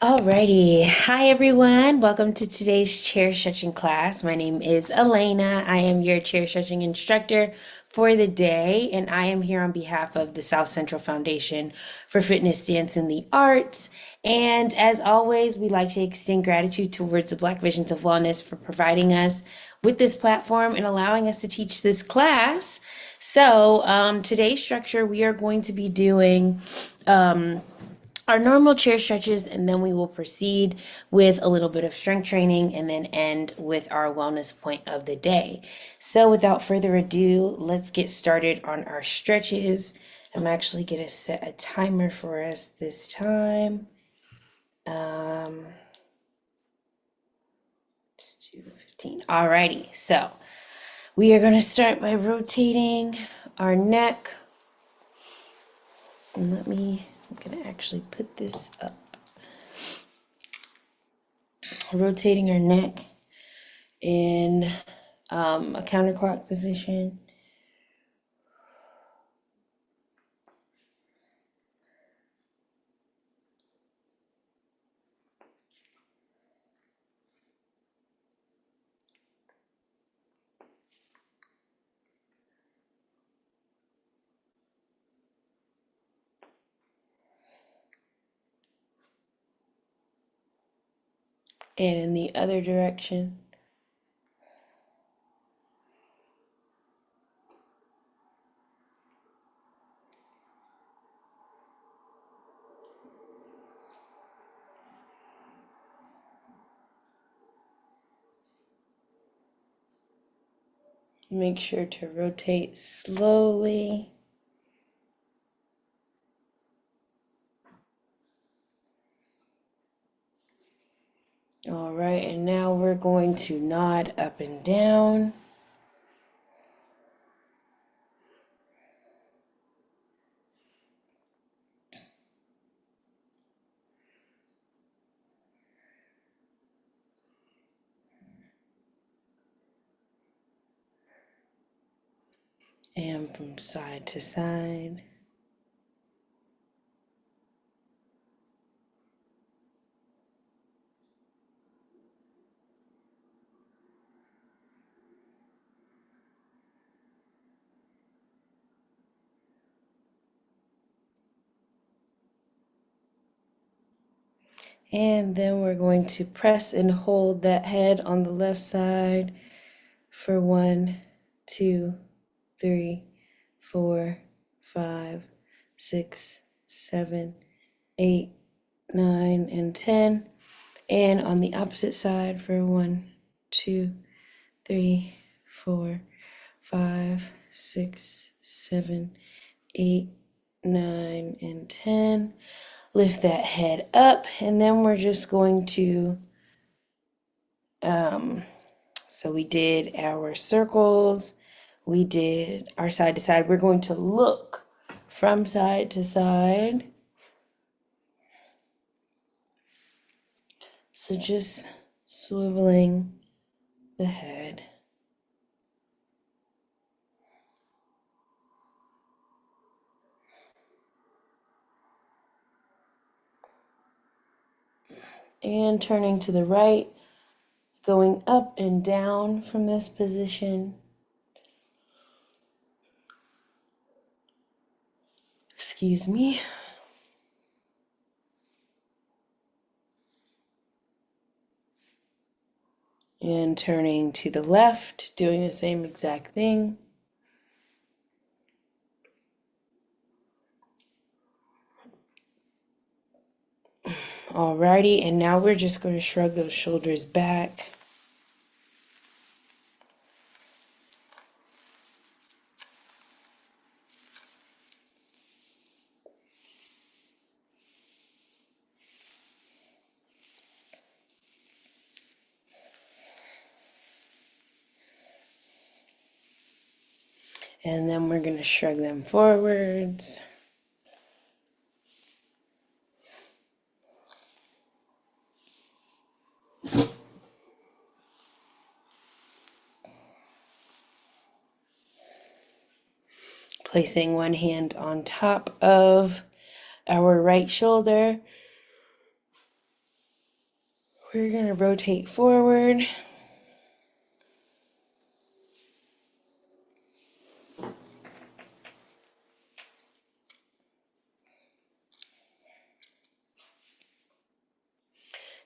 Alrighty. Hi, everyone. Welcome to today's chair stretching class. My name is Elena. I am your chair stretching instructor for the day, and I am here on behalf of the South Central Foundation for Fitness, Dance, and the Arts. And as always, we like to extend gratitude towards the Black Visions of Wellness for providing us with this platform and allowing us to teach this class. So, today's structure, we are going to be doing our normal chair stretches, and then we will proceed with a little bit of strength training and then end with our wellness point of the day. So without further ado, let's get started on our stretches. I'm actually going to set a timer for us this time. Let's do 15. Alrighty, so we are going to start by rotating our neck. And I'm going to actually put this up. Rotating our neck in a counterclock position. And in the other direction. Make sure to rotate slowly. All right, and now we're going to nod up and down. And from side to side. And then we're going to press and hold that head on the left side for 1, 2, 3, 4, 5, 6, 7, 8, 9, and 10. And on the opposite side for 1, 2, 3, 4, 5, 6, 7, 8, 9, and 10. Lift that head up, and then we're just going to, so we did our circles, we did our side to side. We're going to look from side to side. So just swiveling the head. And turning to the right, going up and down from this position. Excuse me. And turning to the left, doing the same exact thing. Alrighty, and now we're just going to shrug those shoulders back. And then we're going to shrug them forwards. Placing one hand on top of our right shoulder. We're gonna rotate forward.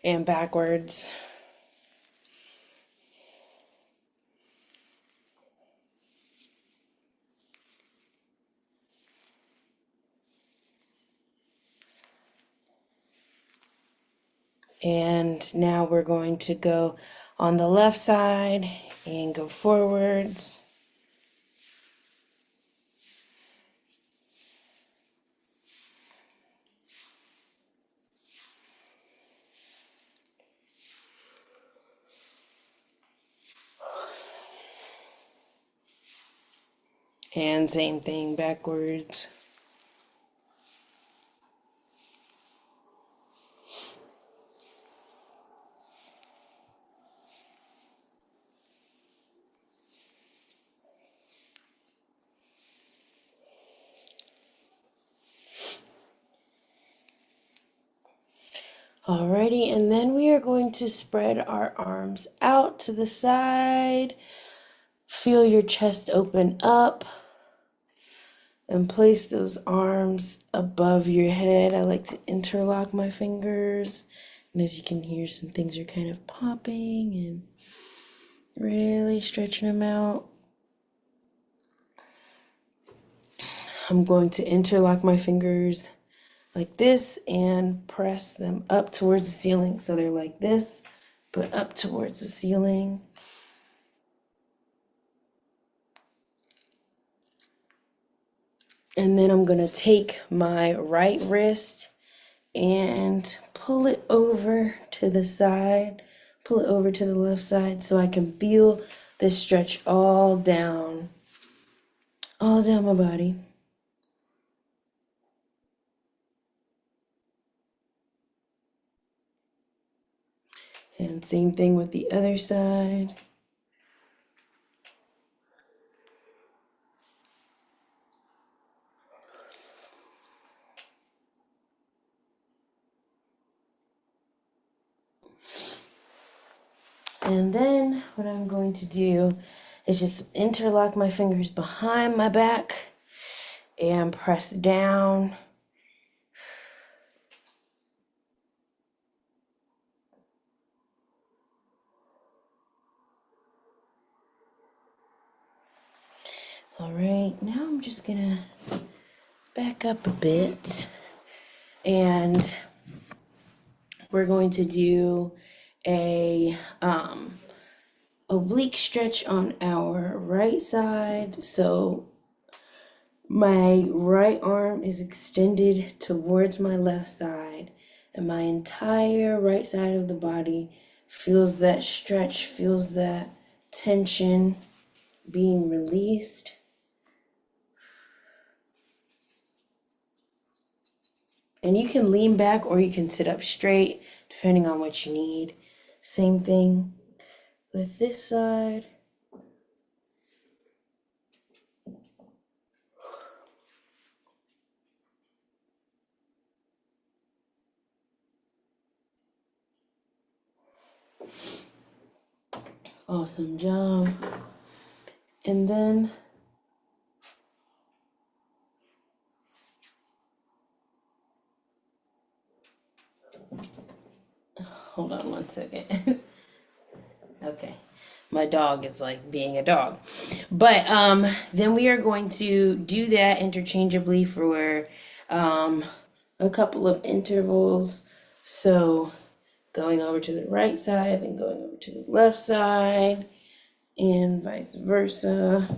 And backwards. And now we're going to go on the left side and go forwards. And same thing backwards. Alrighty, and then we are going to spread our arms out to the side. Feel your chest open up. And place those arms above your head. I like to interlock my fingers. And as you can hear, some things are kind of popping and really stretching them out. I'm going to interlock my fingers like this and press them up towards the ceiling. So they're like this, but up towards the ceiling. And then I'm going to take my right wrist and pull it over to the side, pull it over to the left side so I can feel this stretch all down my body. And same thing with the other side. And then what I'm going to do is just interlock my fingers behind my back and press down. All right, now I'm just gonna back up a bit and we're going to do a oblique stretch on our right side. So my right arm is extended towards my left side, and my entire right side of the body feels that stretch, feels that tension being released. And you can lean back or you can sit up straight, depending on what you need. Same thing with this side. Awesome job. And then hold on one second. Okay. My dog is like being a dog. But then we are going to do that interchangeably for a couple of intervals. So going over to the right side, then going over to the left side, and vice versa.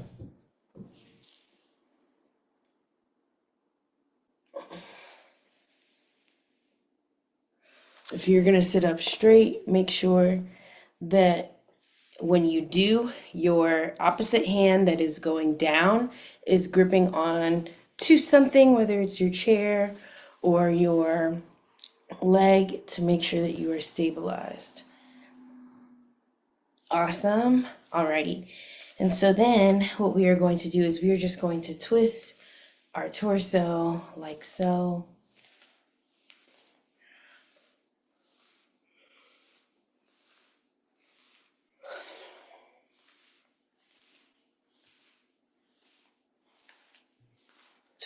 If you're gonna sit up straight, make sure that when you do, your opposite hand that is going down is gripping on to something, whether it's your chair or your leg, to make sure that you are stabilized. Awesome. Alrighty. And so then what we are going to do is we are just going to twist our torso like so.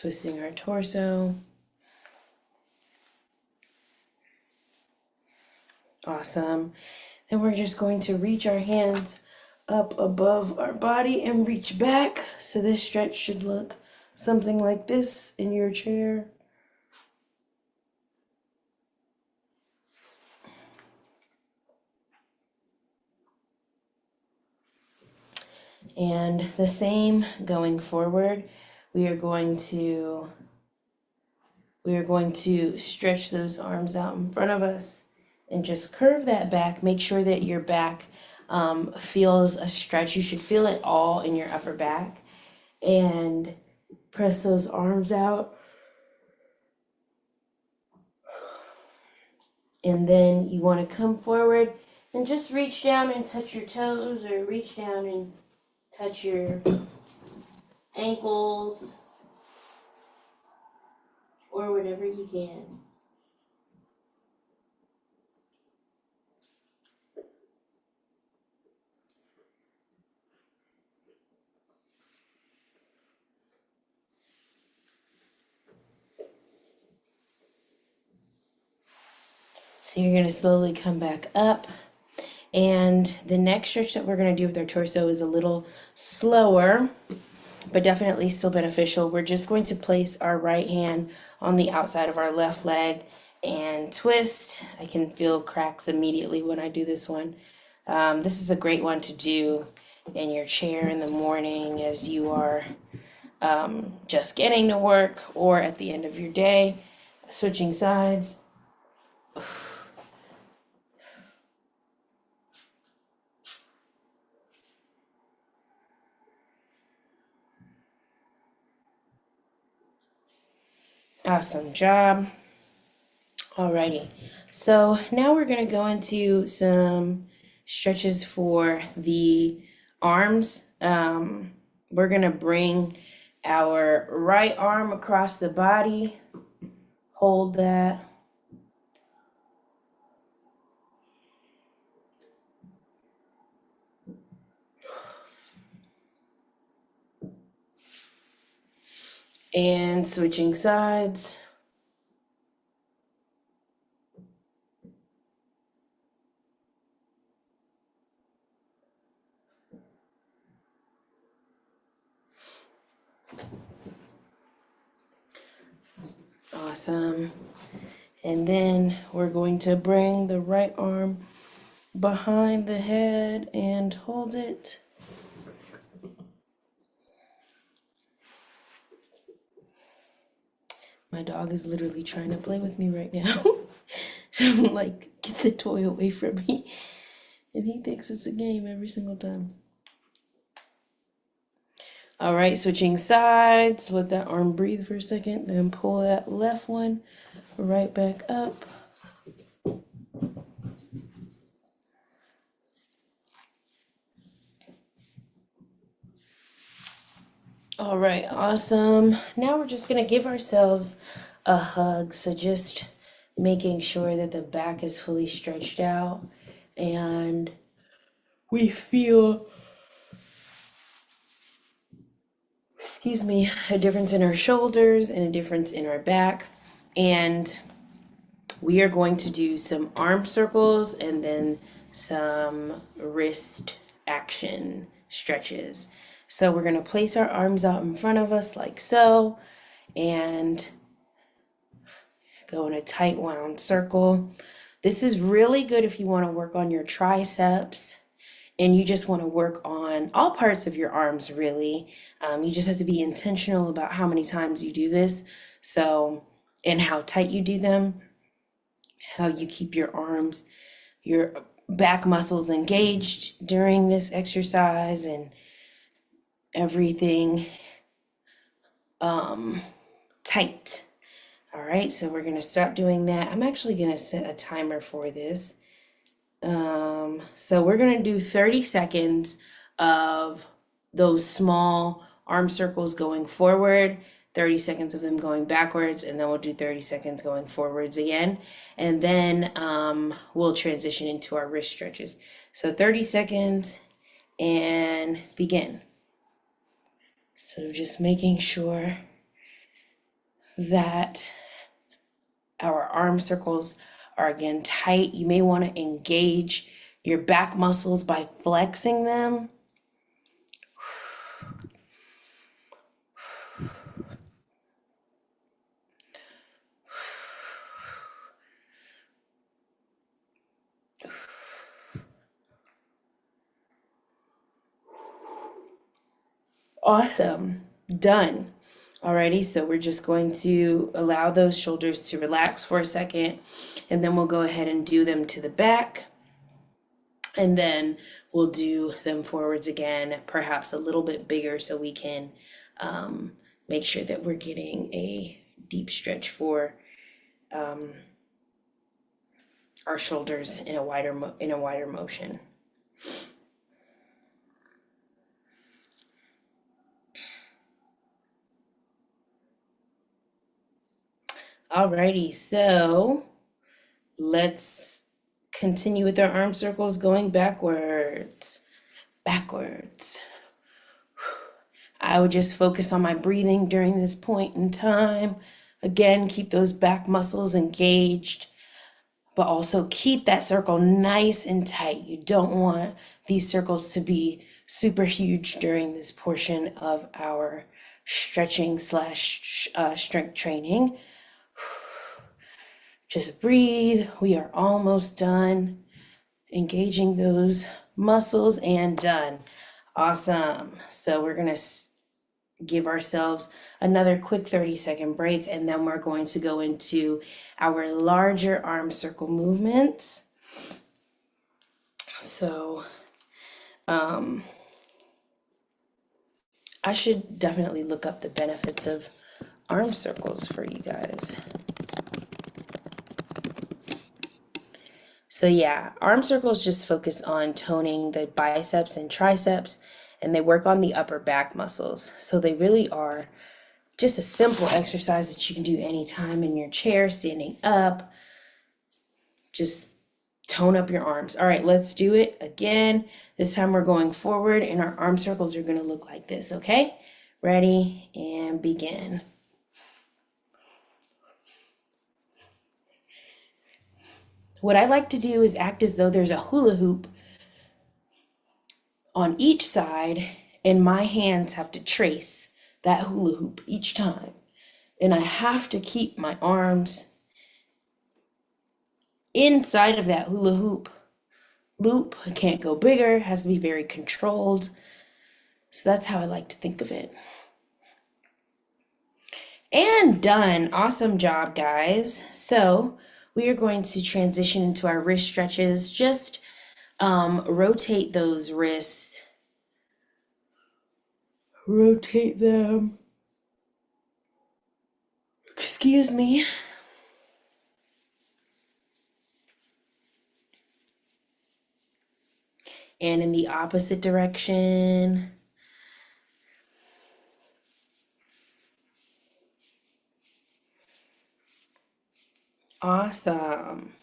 Twisting our torso. Awesome. And we're just going to reach our hands up above our body and reach back. So this stretch should look something like this in your chair. And the same going forward. We are going to stretch those arms out in front of us and just curve that back. Make sure that your back feels a stretch. You should feel it all in your upper back. And press those arms out. And then you want to come forward and just reach down and touch your toes, or reach down and touch your ankles, or whatever you can. So you're going to slowly come back up. And the next stretch that we're going to do with our torso is a little slower, but definitely still beneficial. We're just going to place our right hand on the outside of our left leg and twist. I can feel cracks immediately when I do this one. This is a great one to do in your chair in the morning as you are just getting to work, or at the end of your day, switching sides. Awesome job. Alrighty, so now we're gonna go into some stretches for the arms. We're gonna bring our right arm across the body, hold that. And switching sides. Awesome. And then we're going to bring the right arm behind the head and hold it. My dog is literally trying to play with me right now. I'm like, get the toy away from me. And he thinks it's a game every single time. All right, switching sides. Let that arm breathe for a second. Then pull that left one right back up. All right, awesome. Now we're just gonna give ourselves a hug. So just making sure that the back is fully stretched out and we feel, excuse me, a difference in our shoulders and a difference in our back. And we are going to do some arm circles and then some wrist action stretches. So we're going to place our arms out in front of us like so and go in a tight round circle. This is really good if you want to work on your triceps and you just want to work on all parts of your arms, really. You just have to be intentional about how many times you do this, so, and how tight you do them, how you keep your arms, your back muscles engaged during this exercise, and everything tight. All right, so we're gonna stop doing that. I'm actually gonna set a timer for this. So we're gonna do 30 seconds of those small arm circles going forward, 30 seconds of them going backwards, and then we'll do 30 seconds going forwards again. And then we'll transition into our wrist stretches. So 30 seconds and begin. So just making sure that our arm circles are again tight. You may want to engage your back muscles by flexing them. Awesome. Done. Alrighty, so we're just going to allow those shoulders to relax for a second, and then we'll go ahead and do them to the back, and then we'll do them forwards again, perhaps a little bit bigger so we can make sure that we're getting a deep stretch for our shoulders in a wider motion. Alrighty, so let's continue with our arm circles going backwards. Backwards. I would just focus on my breathing during this point in time. Again, keep those back muscles engaged, but also keep that circle nice and tight. You don't want these circles to be super huge during this portion of our stretching slash strength training. Just breathe. We are almost done. Engaging those muscles and done. Awesome. So we're going to give ourselves another quick 30-second break, and then we're going to go into our larger arm circle movements. So I should definitely look up the benefits of arm circles for you guys. So yeah, arm circles just focus on toning the biceps and triceps, and they work on the upper back muscles. So they really are just a simple exercise that you can do anytime in your chair, standing up. Just tone up your arms. All right, let's do it again. This time we're going forward, and our arm circles are going to look like this, okay? Ready, and begin. What I like to do is act as though there's a hula hoop on each side, and my hands have to trace that hula hoop each time. And I have to keep my arms inside of that hula hoop loop. It can't go bigger, it has to be very controlled. So that's how I like to think of it. And done. Awesome job, guys. So we are going to transition into our wrist stretches. Just rotate those wrists. Rotate them. Excuse me. And in the opposite direction. Awesome.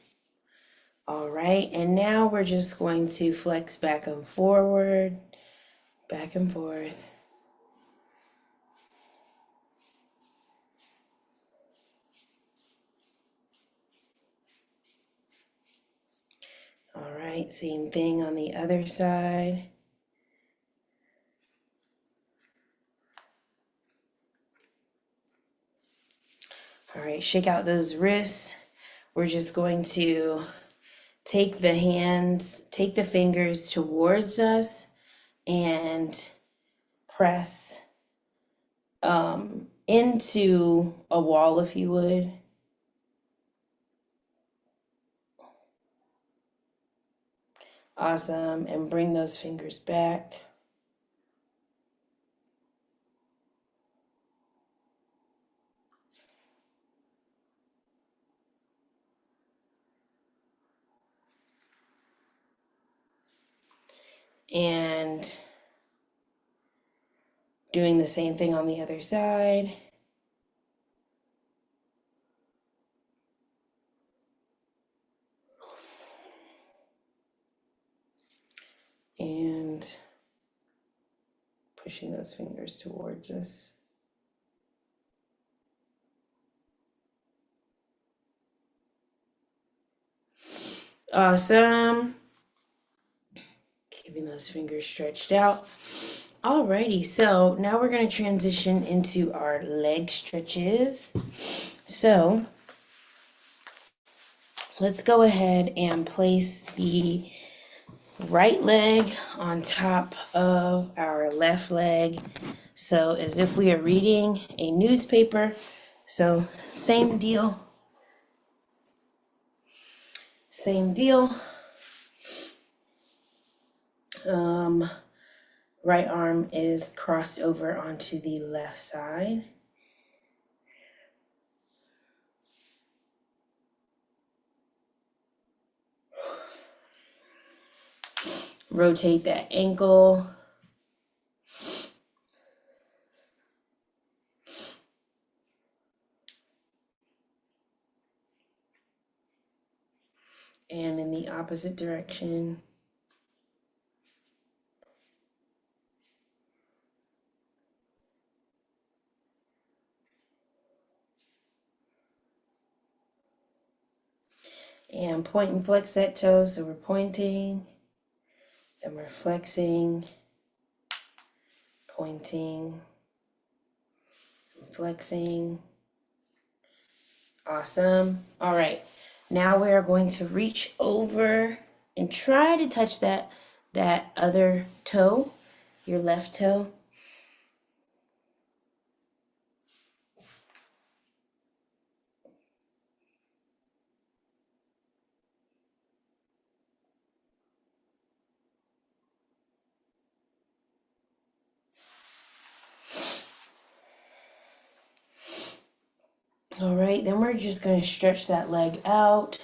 All right, and now we're just going to flex back and forward, back and forth. All right, same thing on the other side. All right, shake out those wrists. We're just going to take the fingers towards us and press into a wall, if you would. Awesome, and bring those fingers back. And doing the same thing on the other side. And pushing those fingers towards us. Awesome. Keeping those fingers stretched out. Alrighty, so now we're going to transition into our leg stretches. So let's go ahead and place the right leg on top of our left leg. So as if we are reading a newspaper. So same deal. Same deal. Right arm is crossed over onto the left side. Rotate that ankle. And in the opposite direction. And point and flex that toe. So we're pointing, then we're flexing, pointing, flexing. Awesome. All right. Now we are going to reach over and try to touch that other toe, your left toe. All right, then we're just going to stretch that leg out,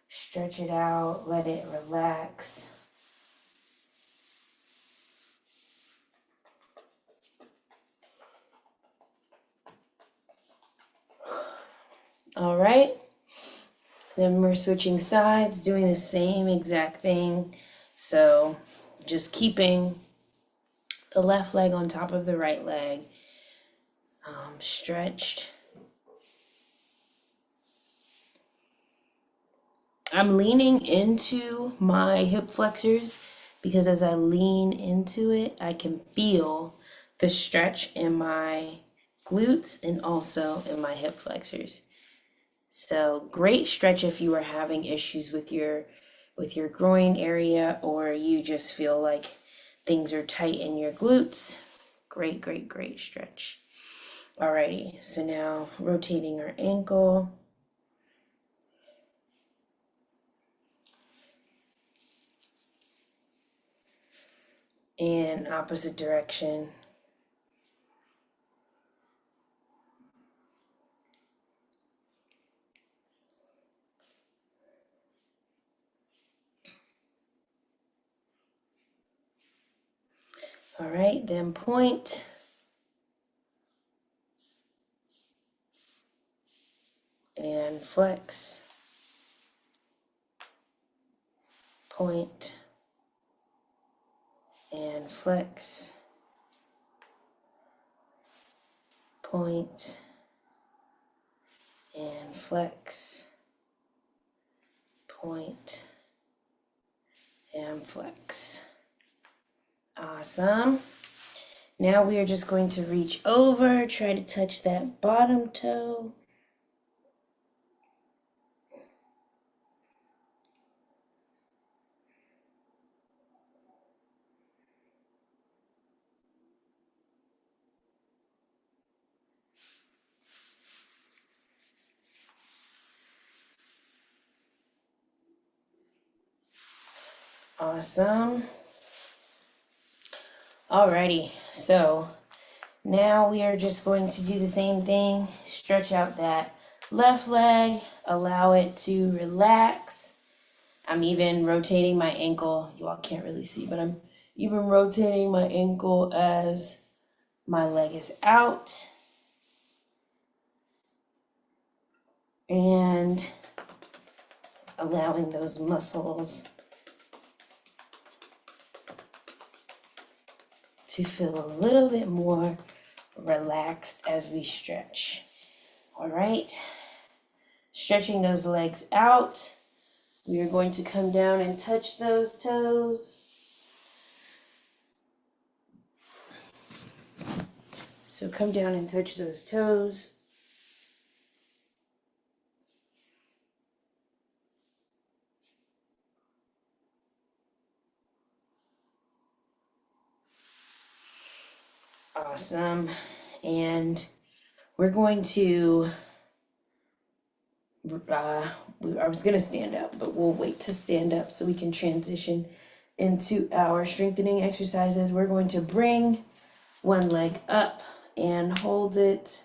stretch it out, let it relax. All right, then we're switching sides, doing the same exact thing. So just keeping the left leg on top of the right leg, stretched. I'm leaning into my hip flexors because as I lean into it, I can feel the stretch in my glutes and also in my hip flexors. So great stretch if you are having issues with your groin area, or you just feel like things are tight in your glutes. Great, great, great stretch. Alrighty, so now rotating our ankle. In opposite direction. All right, then point. And flex. Point. And flex. Point. And flex. Point. And flex. Awesome. Now we are just going to reach over, try to touch that bottom toe. Awesome. Alrighty, so now we are just going to do the same thing. Stretch out that left leg, allow it to relax. I'm even rotating my ankle. You all can't really see, but I'm even rotating my ankle as my leg is out. And allowing those muscles to feel a little bit more relaxed as we stretch. All right. Stretching those legs out. We are going to come down and touch those toes. So come down and touch those toes. Awesome. And we're going to, I was going to stand up, but we'll wait to stand up so we can transition into our strengthening exercises. We're going to bring one leg up and hold it.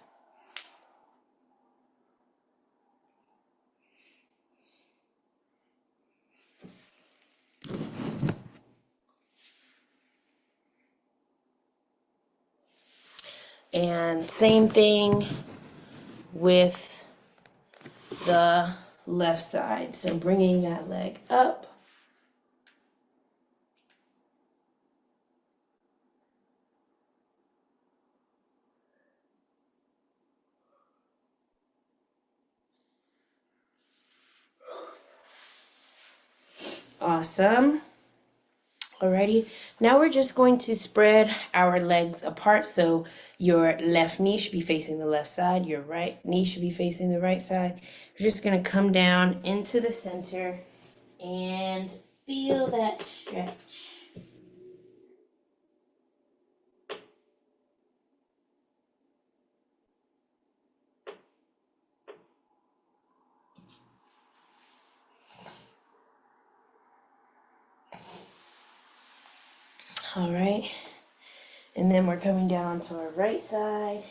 And same thing with the left side. So bringing that leg up. Awesome. Alrighty, now we're just going to spread our legs apart. So your left knee should be facing the left side, your right knee should be facing the right side. We're just going to come down into the center and feel that stretch. All right, and then we're coming down to our right side.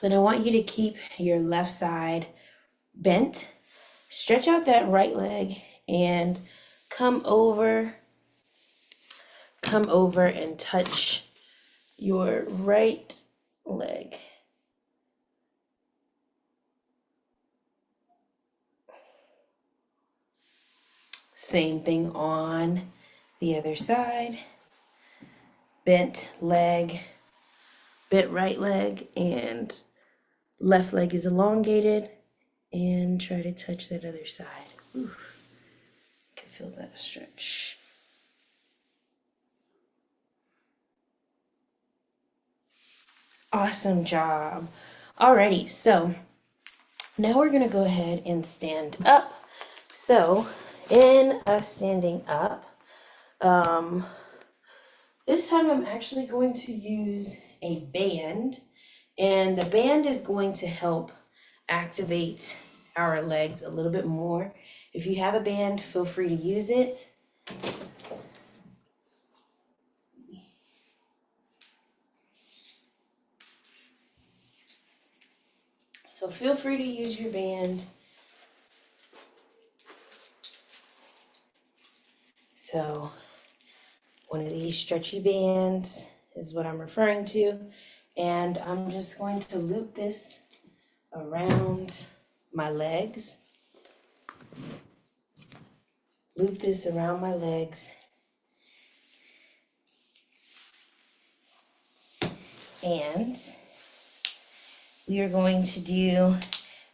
Then I want you to keep your left side bent. Stretch out that right leg and come over and touch your right leg. Same thing on the other side. Bent leg, bent right leg, and left leg is elongated. And try to touch that other side. Ooh, I can feel that stretch. Awesome job. Alrighty, so now we're gonna go ahead and stand up. So in us standing up, this time I'm actually going to use a band, and the band is going to help activate our legs a little bit more. If you have a band, feel free to use it. So feel free to use your band. So one of these stretchy bands is what I'm referring to. And I'm just going to loop this around my legs. Loop this around my legs. And we are going to do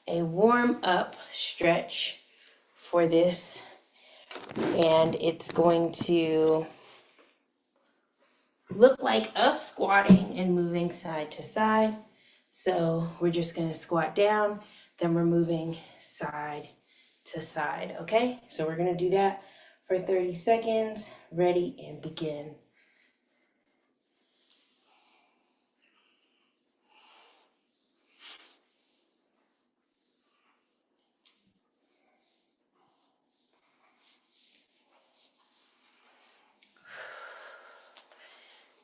a warm up stretch for this. And it's going to look like us squatting and moving side to side. So we're just going to squat down, then we're moving side to side, okay? So we're going to do that for 30 seconds. Ready and begin.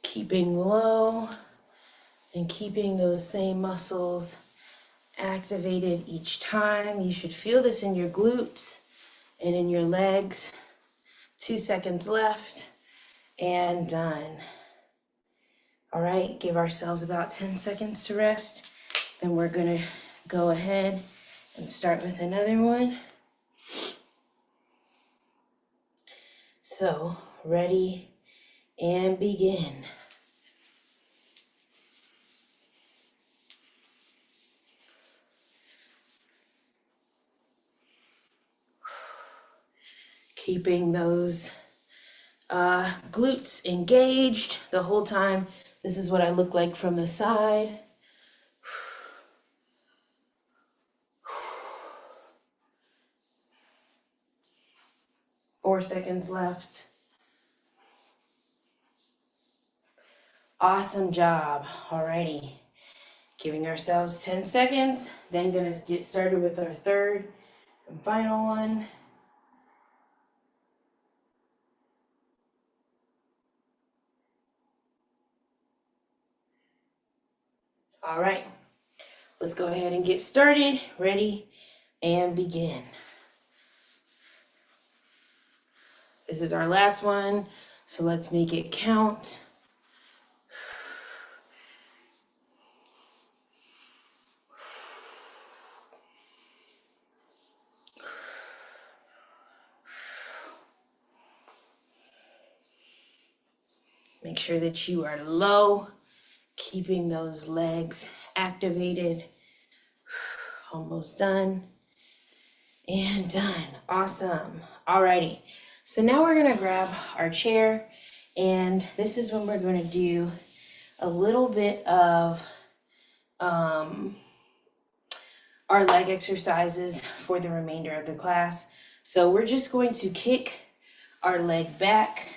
Keeping low and keeping those same muscles activated each time. You should feel this in your glutes and in your legs. 2 seconds left and done. All right, give ourselves about 10 seconds to rest. Then we're gonna go ahead and start with another one. So, ready and begin. Keeping those glutes engaged the whole time. This is what I look like from the side. 4 seconds left. Awesome job. Alrighty. Giving ourselves 10 seconds. Then gonna get started with our third and final one. All right, let's go ahead and get started. Ready and begin. This is our last one, so let's make it count. Make sure that you are low, keeping those legs activated. Almost done. And done. Awesome. Alrighty. So now we're gonna grab our chair, and this is when we're gonna do a little bit of our leg exercises for the remainder of the class. So we're just going to kick our leg back.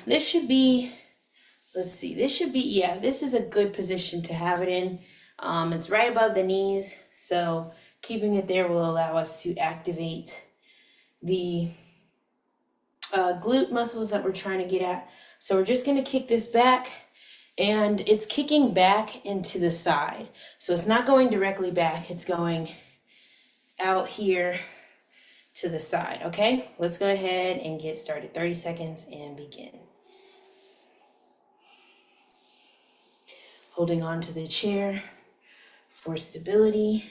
This should be, let's see, this should be, yeah, this is a good position to have it in. It's right above the knees, so keeping it there will allow us to activate the glute muscles that we're trying to get at. So we're just going to kick this back, and it's kicking back into the side. So it's not going directly back, it's going out here to the side, okay? Let's go ahead and get started. 30 seconds and begin. Holding on to the chair for stability.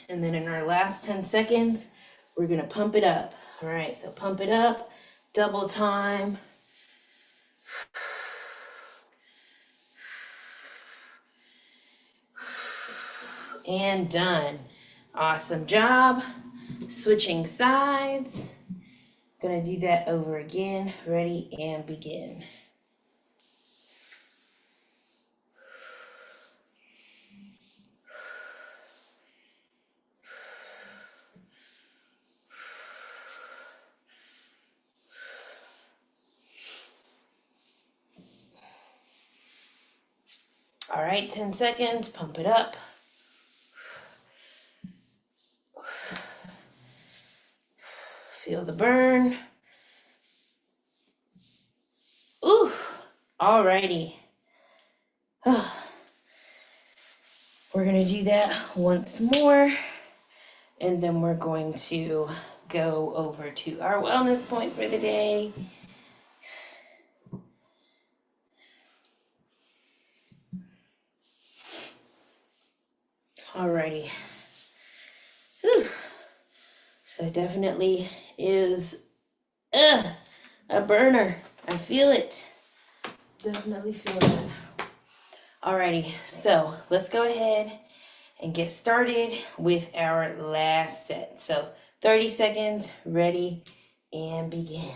And then in our last 10 seconds, we're gonna pump it up. All right, so pump it up, double time. And done. Awesome job. Switching sides. Gonna do that over again. Ready and begin. All right, 10 seconds, pump it up. Feel the burn. Ooh, alrighty. We're gonna do that once more, and then we're going to go over to our wellness point for the day. Alrighty. Whew. So it definitely is a burner. I feel it. Definitely feel it. Alrighty, so let's go ahead and get started with our last set. So 30 seconds, ready and begin.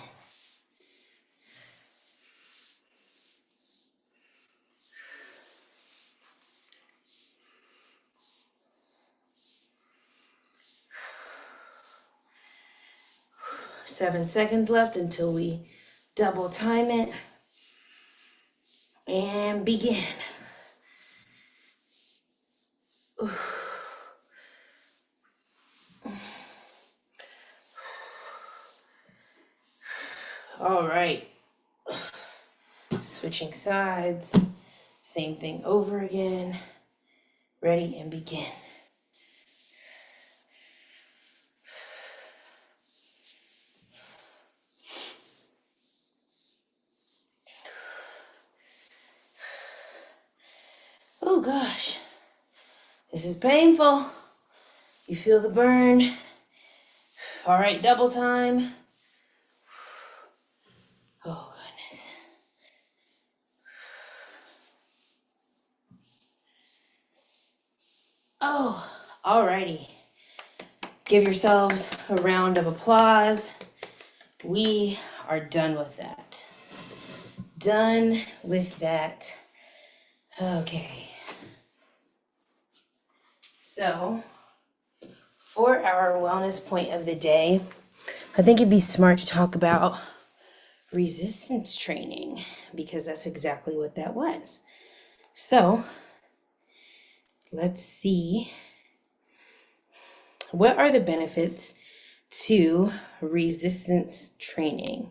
Seven seconds left until we double time it. And begin. All right. Switching sides. Same thing over again. Ready and begin. Oh gosh, this is painful. You feel the burn. All right, double time. Oh goodness. Alrighty. Give yourselves a round of applause. We are done with that. Done with that. Okay. So, for our wellness point of the day, I think it'd be smart to talk about resistance training because that's exactly what that was. So, let's see. What are the benefits to resistance training?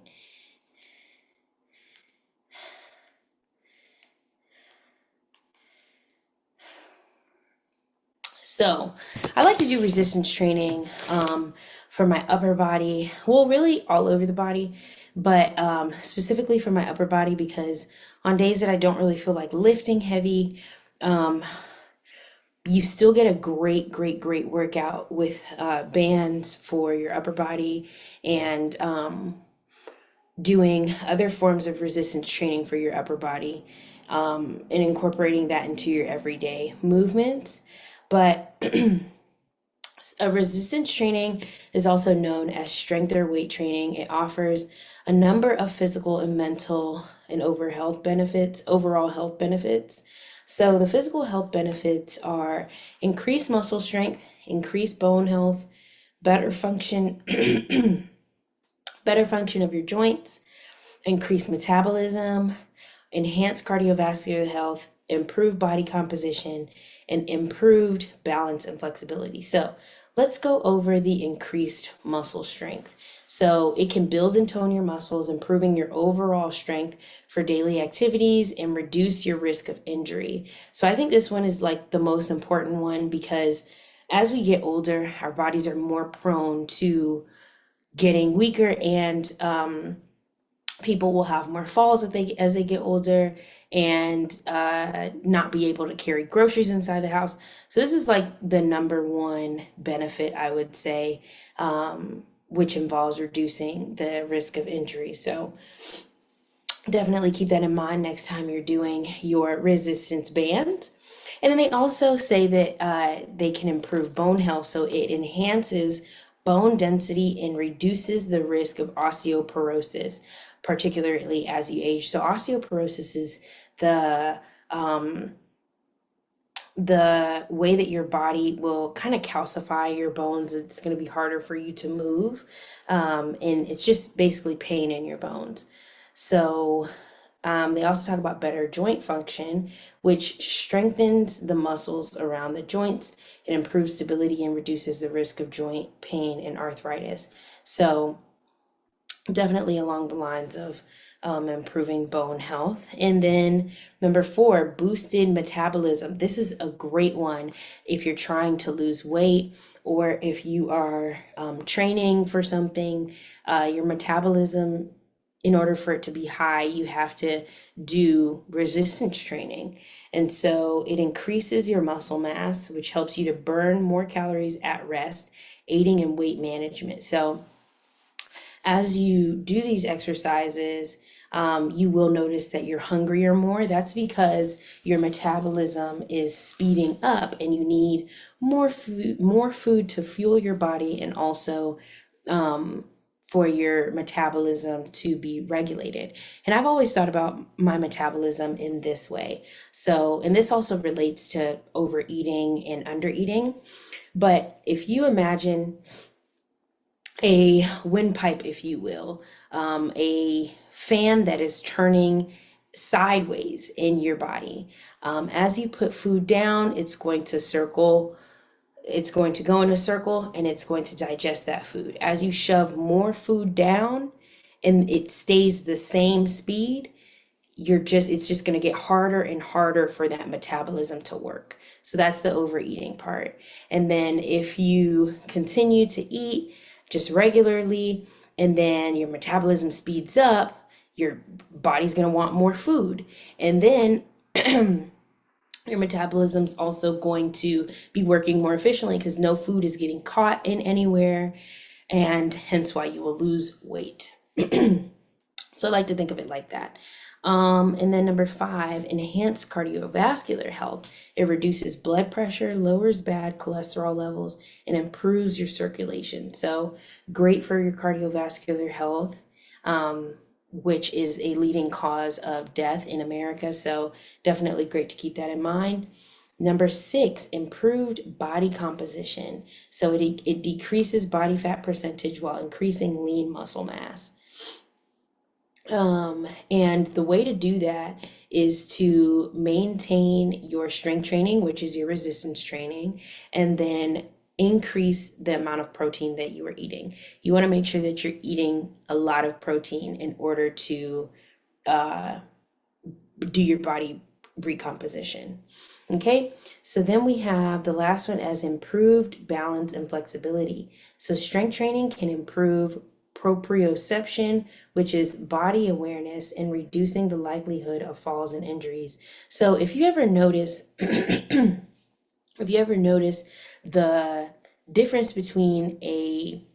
So I like to do resistance training for my upper body, well, really all over the body, but specifically for my upper body because on days that I don't really feel like lifting heavy, you still get a great workout with bands for your upper body and doing other forms of resistance training for your upper body and incorporating that into your everyday movements. But a resistance training is also known as strength or weight training. It offers a number of physical and mental and overall health benefits. So the physical health benefits are increased muscle strength, increased bone health, better function, better function of your joints, increased metabolism, enhanced cardiovascular health, improved body composition, and improved balance and flexibility. So let's go over the increased muscle strength. So it can build and tone your muscles, improving your overall strength for daily activities and reduce your risk of injury. So I think this one is like the most important one because as we get older, our bodies are more prone to getting weaker and people will have more falls as they get older and not be able to carry groceries inside the house. So this is like the number one benefit, I would say, which involves reducing the risk of injury. So definitely keep that in mind next time you're doing your resistance band. And then they also say that they can improve bone health. So it enhances bone density and reduces the risk of osteoporosis, particularly as you age. So osteoporosis is the way that your body will kind of calcify your bones. It's going to be harder for you to move. And it's just basically pain in your bones. So they also talk about better joint function, which strengthens the muscles around the joints. It improves stability and reduces the risk of joint pain and arthritis. So definitely along the lines of improving bone health. And then number 4, boosted metabolism. This is a great one if you're trying to lose weight or if you are training for something. Your metabolism, in order for it to be high, you have to do resistance training. And so it increases your muscle mass, which helps you to burn more calories at rest, aiding in weight management. So as you do these exercises, you will notice that you're hungrier more. That's because your metabolism is speeding up and you need more food to fuel your body and also for your metabolism to be regulated. And I've always thought about my metabolism in this way. So, and this also relates to overeating and undereating. But if you imagine a windpipe, if you will, a fan that is turning sideways in your body. As you put food down, it's going to go in a circle and it's going to digest that food. As you shove more food down and it stays the same speed, it's just going to get harder and harder for that metabolism to work. So that's the overeating part. And then if you continue to eat just regularly and then your metabolism speeds up, your body's going to want more food. And then your metabolism's also going to be working more efficiently because no food is getting caught in anywhere, and hence why you will lose weight. So I like to think of it like that. And then number 5, enhanced cardiovascular health. It reduces blood pressure, lowers bad cholesterol levels, and improves your circulation. So great for your cardiovascular health, which is a leading cause of death in America. So definitely great to keep that in mind. Number 6, improved body composition. So it decreases body fat percentage while increasing lean muscle mass. And the way to do that is to maintain your strength training, which is your resistance training, and then increase the amount of protein that you are eating. You want to make sure that you're eating a lot of protein in order to do your body recomposition. Okay, so then we have the last one as improved balance and flexibility. So strength training can improve proprioception, which is body awareness, and reducing the likelihood of falls and injuries. So if you ever notice, the difference between a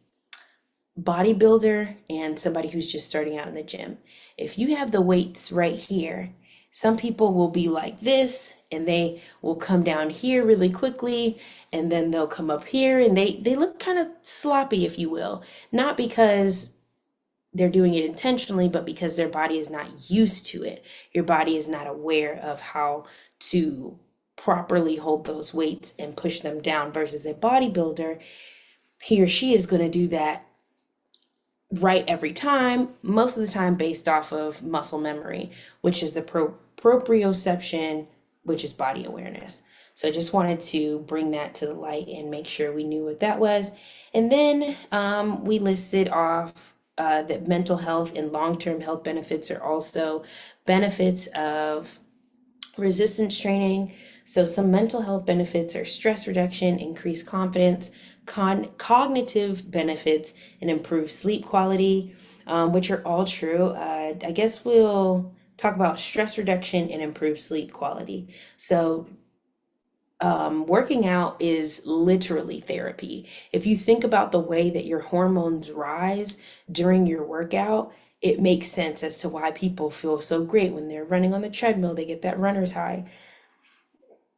bodybuilder and somebody who's just starting out in the gym, if you have the weights right here, some people will be like this and they will come down here really quickly, and then they'll come up here and they look kind of sloppy, if you will, not because they're doing it intentionally, but because their body is not used to it. Your body is not aware of how to properly hold those weights and push them down, versus a bodybuilder, he or she is going to do that right every time, most of the time based off of muscle memory, which is the proprioception, which is body awareness. So I just wanted to bring that to the light and make sure we knew what that was. And then we listed off that mental health and long-term health benefits are also benefits of resistance training. So some mental health benefits are stress reduction, increased confidence, cognitive benefits, and improved sleep quality, which are all true. I guess we'll talk about stress reduction and improved sleep quality. So working out is literally therapy. If you think about the way that your hormones rise during your workout, it makes sense as to why people feel so great when they're running on the treadmill. They get that runner's high.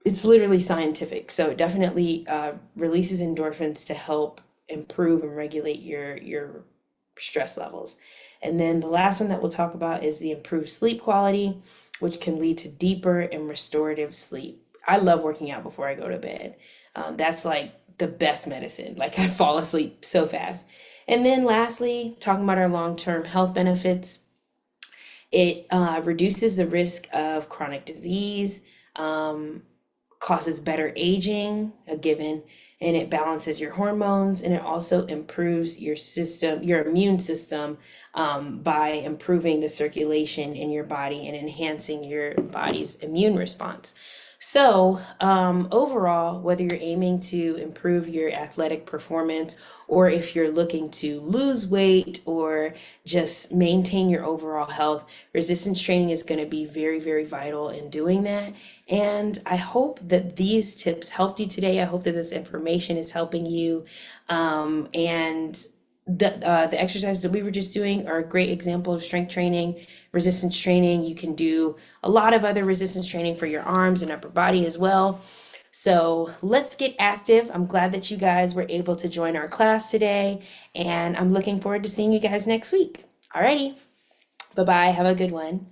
It's literally scientific. So it definitely releases endorphins to help improve and regulate your stress levels. And then the last one that we'll talk about is the improved sleep quality, which can lead to deeper and restorative sleep. I love working out before I go to bed. That's like the best medicine. Like I fall asleep so fast. And then lastly, talking about our long-term health benefits, it reduces the risk of chronic disease, causes better aging, a given, and it balances your hormones, and it also improves your system, your immune system, by improving the circulation in your body and enhancing your body's immune response. So, overall, whether you're aiming to improve your athletic performance, or if you're looking to lose weight or just maintain your overall health, resistance training is going to be very, very vital in doing that. And I hope that these tips helped you today. I hope that this information is helping you. And the exercises that we were just doing are a great example of strength training, resistance training. You can do a lot of other resistance training for your arms and upper body as well. So let's get active. I'm glad that you guys were able to join our class today, and I'm looking forward to seeing you guys next week. Alrighty, bye bye. Have a good one.